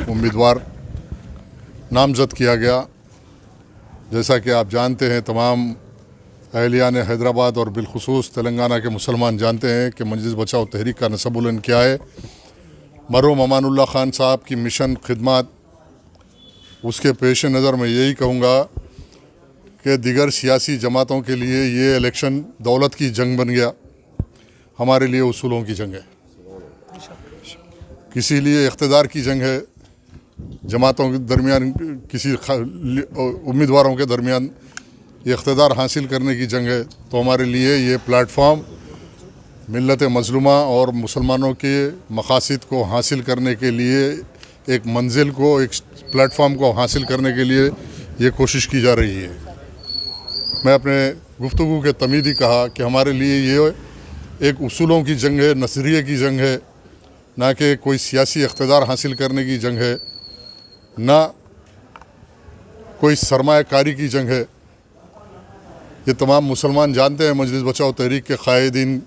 उम्मीदवार नामजद किया गया। जैसा कि आप जानते हैं, तमाम अहलियान हैदराबाद और बिलखुसूस तेलंगाना के मुसलमान जानते हैं कि मजलिस बचाओ तहरीक का नसब-उल-इन क्या है। मरहूम अमानुल्लाह खान साहब की मिशन खिदमत, उसके पेश नज़र मैं यही कहूँगा कि दिगर सियासी जमातों के लिए ये इलेक्शन दौलत की जंग बन गया, हमारे लिए उसूलों की जंग है। किसी लिए इख्तिदार की जंग है, जमातों के दरमियान किसी उम्मीदवारों के दरमियान इख्तिदार हासिल करने की जंग है। तो हमारे लिए ये प्लेटफॉर्म मिल्लत मज़लूमा और मुसलमानों के मकासद को हासिल करने के लिए, एक मंजिल को, एक प्लेटफॉर्म को हासिल करने के लिए ये कोशिश की जा रही है। मैं अपने गुफ्तगू के तमीदी कहा कि हमारे लिए ये एक उसूलों की जंग है, नज़रिए की जंग है, ना कि कोई सियासी इख्तिदार हासिल करने की जंग है, ना कोई सरमायाकारी की जंग है। ये तमाम मुसलमान जानते हैं, मजलिस बचाओ तहरीक के कायदीन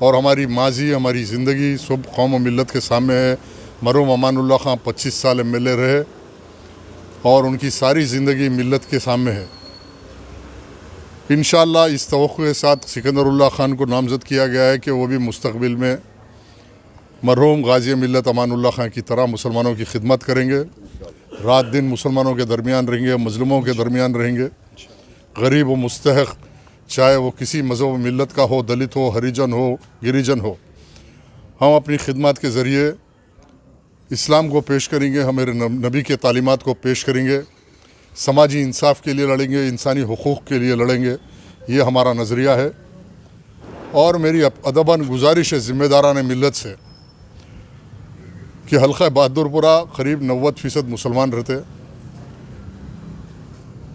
और हमारी माजी, हमारी ज़िंदगी सब कौम और मिल्लत के सामने है। मरहूम अमानुल्लाह खान 25 साल MLA रहे और उनकी सारी ज़िंदगी मिल्लत के सामने है। इंशाअल्लाह इस तवक्कुह के साथ सिकंदरुल्लाह खान को नामज़द किया गया है कि वो भी मुस्तक़बिल में मरहूम गाज़ी मिल्लत अमानुल्लाह खान की तरह मुसलमानों की खिदमत करेंगे, रात दिन मुसलमानों के दरमियान रहेंगे, मज़लूमों के दरमियान रहेंगे, गरीब व मुस्तहक़, चाहे वो किसी मज़हब व मिल्लत का हो, दलित हो, हरिजन हो, गिरिजन हो, हम अपनी खिदमत के ज़रिए इस्लाम को पेश करेंगे, हमारे नबी के तालीमात को पेश करेंगे, समाजी इंसाफ के लिए लड़ेंगे, इंसानी हुकूक़ के लिए लड़ेंगे। ये हमारा नज़रिया है। और मेरी अदबन गुजारिश है ज़िम्मेदारान मिल्लत से कि हल्का बहादुरपुरा करीब 90% मुसलमान रहते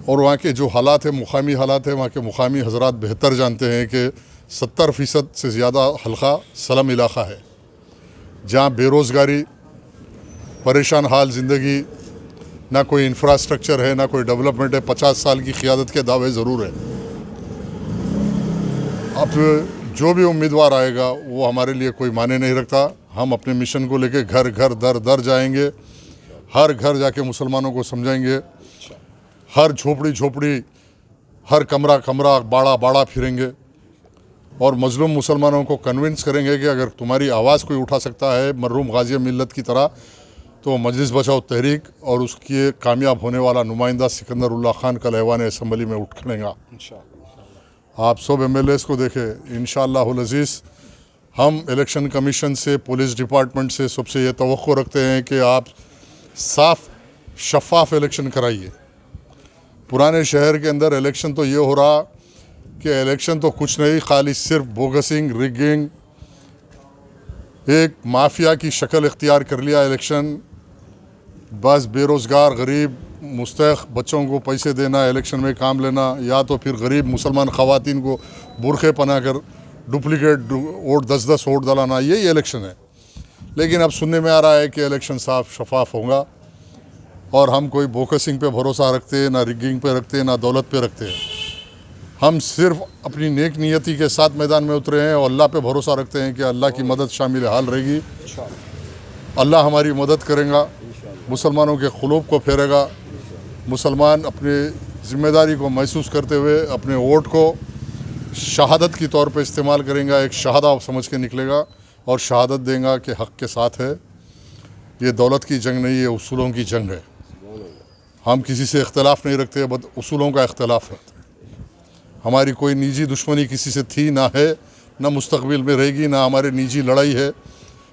और वहाँ के जो हालात है, मुकामी हालात है, वहाँ के मुकामी हजरात बेहतर जानते हैं कि 70% से ज़्यादा हल्का सलम इलाक़ा है, जहाँ बेरोज़गारी, परेशान हाल ज़िंदगी, ना कोई इंफ्रास्ट्रक्चर है, ना कोई डेवलपमेंट है। 50 साल की क़ियादत के दावे ज़रूर है। अब जो भी उम्मीदवार आएगा वो हमारे लिए कोई माने नहीं रखता। हम अपने मिशन को लेके घर घर दर दर जाएंगे, हर घर जाके मुसलमानों को समझाएंगे, हर झोपड़ी झोपड़ी, हर कमरा कमरा, बाड़ा बाड़ा फिरेंगे और मज़लूम मुसलमानों को कन्विंस करेंगे कि अगर तुम्हारी आवाज़ कोई उठा सकता है मरहूम गाज़ी मिल्लत की तरह, तो मजलिस बचाओ तहरीक और उसके कामयाब होने वाला नुमाइंदा सिकंदरुल्लाह खान कल ऐवान असम्बली में उठ खड़ेगा। आप सब MLAs को देखें, इंशाअल्लाहुल अज़ीज़ हम इलेक्शन कमीशन से, पुलिस डिपार्टमेंट से सबसे ये तवक्को रखते हैं कि आप साफ़ शफ़ाफ़ इलेक्शन कराइए। पुराने शहर के अंदर इलेक्शन तो ये हो रहा कि इलेक्शन तो कुछ नहीं, खाली सिर्फ बोगसिंग, रिगिंग, एक माफिया की शक्ल इख्तियार कर लिया इलेक्शन। बस बेरोज़गार, गरीब, मुस्तहक़ बच्चों को पैसे देना, इलेक्शन में काम लेना, या तो फिर गरीब मुसलमान ख़वातीन को बुरखे पहना कर डुप्लिकेट वोट 10-10 वोट दलाना, यही इलेक्शन है। लेकिन अब सुनने में आ रहा है कि इलेक्शन साफ शफाफ होगा और हम कोई बोकसिंग पे भरोसा रखते, ना रिगिंग पे रखते, ना दौलत पे रखते हैं। हम सिर्फ अपनी नेक नियति के साथ मैदान में उतरे हैं और अल्लाह पे भरोसा रखते हैं कि अल्लाह की मदद शामिल हाल रहेगी, अल्लाह हमारी मदद करेगा, मुसलमानों के क़ुलूब को फेरेगा। मुसलमान अपनी ज़िम्मेदारी को महसूस करते हुए अपने वोट को शहादत की तौर पे इस्तेमाल करेंगे, एक शहादा समझ के निकलेगा और शहादत देगा कि हक़ के साथ है। ये दौलत की जंग नहीं, ये उसूलों की जंग है। हम किसी से इख्तलाफ नहीं रखते, बस उसूलों का इख्तलाफ रखते हैं। हमारी कोई निजी दुश्मनी किसी से थी, ना है, ना मुस्तक़बिल में रहेगी, ना हमारे निजी लड़ाई है,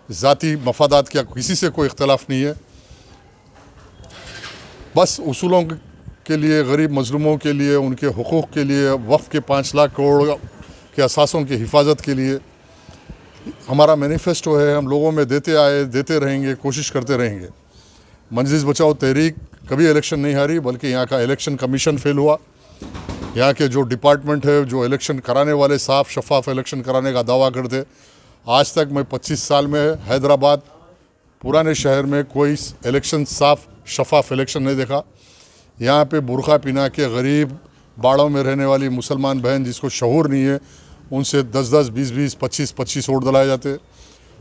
ज़ाती मफादात का किसी से कोई इख्तलाफ नहीं है। बस उसूलों के लिए, गरीब मज़लूमों के लिए, उनके हुकूक़ के लिए, वफ़ के 5 लाख करोड़ के असासों की हिफाजत के लिए हमारा मैनिफेस्टो है। हम लोगों में देते आए, देते रहेंगे, कोशिश करते रहेंगे। मजलिस बचाओ तहरीक कभी इलेक्शन नहीं हारी, बल्कि यहाँ का इलेक्शन कमीशन फेल हुआ। यहाँ के जो डिपार्टमेंट है, जो इलेक्शन कराने वाले साफ़ शफाफ इलेक्शन कराने का दावा करते, आज तक मैं 25 साल में हैदराबाद पुराने शहर में कोई इलेक्शन साफ़ शफाफ इलेक्शन नहीं देखा। यहाँ पे बुरखा पिना के गरीब बाड़ों में रहने वाली मुसलमान बहन जिसको शऊर नहीं है, उनसे 10-10, 20-20, 25-25 वोट दिलाए जाते।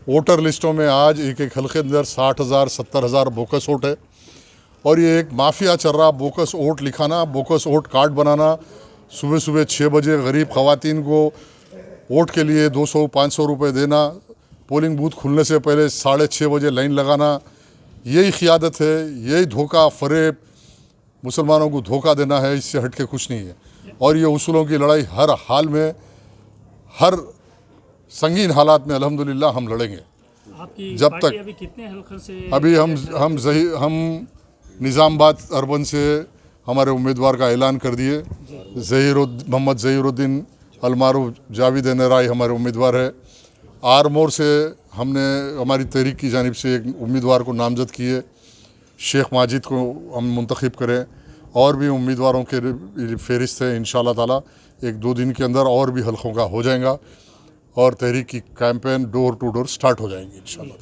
वोटर लिस्टों में आज एक एक हल्के अंदर 60,000 70,000 बोकस वोट है। और ये एक माफिया चल रहा, बोकस वोट लिखाना, बोकस वोट कार्ड बनाना, सुबह सुबह 6 बजे गरीब ख़वातीन को वोट के लिए 200-500 रुपये देना, पोलिंग बूथ खुलने से पहले 6:30 बजे लाइन लगाना। यही क़ियादत है, यही धोखा फ़रेब, मुसलमानों को धोखा देना है, इससे हट के कुछ नहीं है। और ये उसूलों की लड़ाई हर हाल में, हर संगीन हालात में अल्हम्दुलिल्लाह हम लड़ेंगे। आपकी जब पार्टी तक अभी कितने हल्कों से अभी हम निज़ामाबाद अर्बन से हमारे उम्मीदवार का ऐलान कर दिए। मोहम्मद ज़हीरुद्दीन अलमारूफ जावेद नराई हमारे उम्मीदवार है। आरमोर से हमने हमारी तहरीक की जानिब से एक उम्मीदवार को नामज़द किए, शेख माजिद को हम मुंतखब करें। और भी उम्मीदवारों के फ़हरिस्त है, इंशाअल्लाह ताला 1-2 दिन के अंदर और भी हल्कों का हो जाएगा और तहरीक की campaign door to door start हो जाएंगी इंशाअल्लाह।